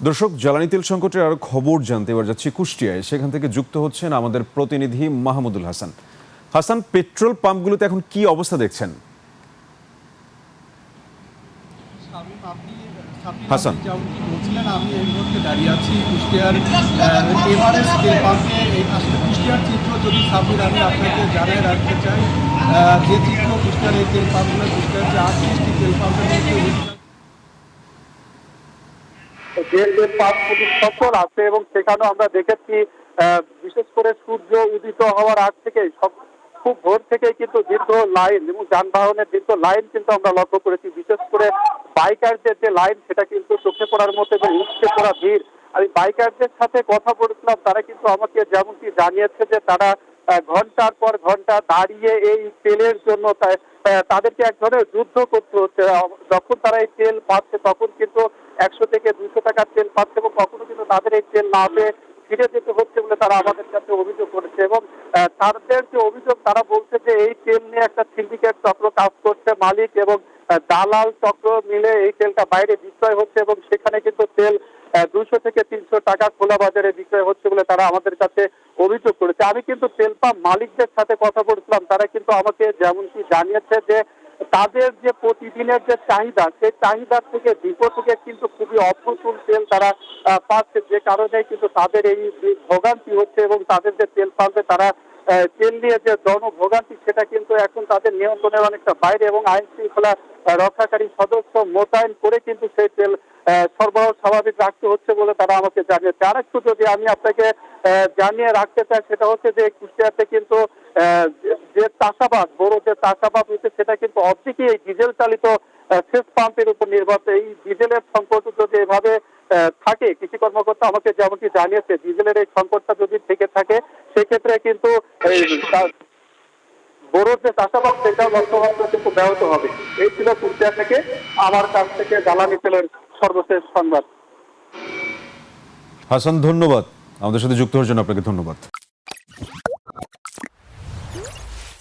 দর্শক, জ্বালানি তেল সংকটের আরো খবর জানতে এবার যাচ্ছি কুষ্টিয়ায়। সেখান থেকে যুক্ত হচ্ছেন আমাদের প্রতিনিধি মাহমুদুল হাসান। হাসান, পেট্রোল পাম্পগুলোতে এখন কি অবস্থা দেখছেন? হাসান, বলছিলেন, আমি এই মুহূর্তে দাঁড়িয়ে আছি কুষ্টিয়ার এভারেস্ট তেল পাম্পে। আসলে কুষ্টিয়ার চিত্র যদি সাবির আমি আপনাকে জানিয়ে রাখতে চাই, যে চিত্র কুষ্টিয়ার এই তেল পাম্পগুলো, কুষ্টিয়ার যে 38টি তেল পাম্পের মধ্যে যে তেল পাম্পগুলি সফল আছে এবং সেখানেও আমরা দেখেছি বিশেষ করে সূর্য উদিত হওয়ার আগ থেকে খুব ভোর থেকেই কিন্তু দীর্ঘ লাইন এবং যানবাহনের দীর্ঘ লাইন কিন্তু আমরা লক্ষ্য করেছি। বিশেষ করে বাইকারদের যে লাইন, সেটা কিন্তু চোখে পড়ার মতো এবং উঠতে পড়া ভিড়। আমি বাইকারদের সাথে কথা বলেছিলাম, তারা কিন্তু আমাকে যেমনটি জানিয়েছে যে তারা ঘন্টার পর ঘন্টা দাঁড়িয়ে এই তেলের জন্য তাদেরকে এক ধরনের যুদ্ধ করতে হচ্ছে। যখন তারা এই তেল পাচ্ছে তখন কিন্তু 100 থেকে 200 টাকার তেল পাচ্ছে এবং কখনো কিন্তু তাদের এই তেল না পেয়ে ফিরে যেতে হচ্ছে বলে তারা আমাদের কাছে অভিযোগ করেছে। এবং তাদের যে অভিযোগ, তারা বলছে যে এই তেল নিয়ে একটা সিন্ডিকেট চক্র কাজ করছে, মালিক এবং দালাল চক্র মিলে এই তেলটা বাইরে বিক্রয় হচ্ছে এবং সেখানে কিন্তু তেল 200 থেকে 300 টাকা খোলা বাজারে বিক্রয় হচ্ছে বলে তারা আমাদের কাছে অভিযোগ করেছে। আমি কিন্তু তেল পাম্প মালিকদের সাথে কথা বলছিলাম, তারা কিন্তু আমাকে যেমনটি জানিয়েছে যে তাদের যে প্রতিদিনের যে চাহিদা, সেই চাহিদার থেকে ডিপো থেকে কিন্তু খুবই অপ্রতুল তেল তারা পাচ্ছে, যে কারণে কিন্তু তাদের এই ভোগান্তি হচ্ছে এবং তাদের যে তেল পাম্পে তারা তেল নিয়ে যে জনভোগান্তি, সেটা কিন্তু এখন তাদের নিয়ন্ত্রণের অনেকটা বাইরে এবং আইন শৃঙ্খলা রক্ষাকারী সদস্য মোতায়েন করে কিন্তু সেই তেল সরবরাহ স্বাভাবিক রাখতে হচ্ছে বলে তারা আমাকে জানিয়েছে। আর একটু যদি আমি আপনাকে জানিয়ে রাখতে চাই, সেটা হচ্ছে যে কুষ্টিয়াতে কিন্তু যে চাষাবাদ, বড় যে চাষাবাদ হচ্ছে, সেটা কিন্তু অর্ধেকই এই ডিজেল চালিত সেচ পাম্পের উপর নির্ভর। এই ডিজেলের সংকট যদি এভাবে থাকে, কৃষি কর্মকর্তা আমাকে যেমনটি জানিয়েছে, ডিজেলের এই সংকটটা যদি থেকে থাকে, সেক্ষেত্রে কিন্তু বড় যে চাষাবাদ, সেটাও লক্ষ্যমাত্রা কিন্তু ব্যাহত হবে। এই ছিল কুষ্টিয়া থেকে আমার কাছ থেকে জ্বালানি তেলের সর্বশেষ সংবাদ। হাসান, ধন্যবাদ। আমাদের সাথে যুক্ত হওয়ার জন্য আপনাকে ধন্যবাদ।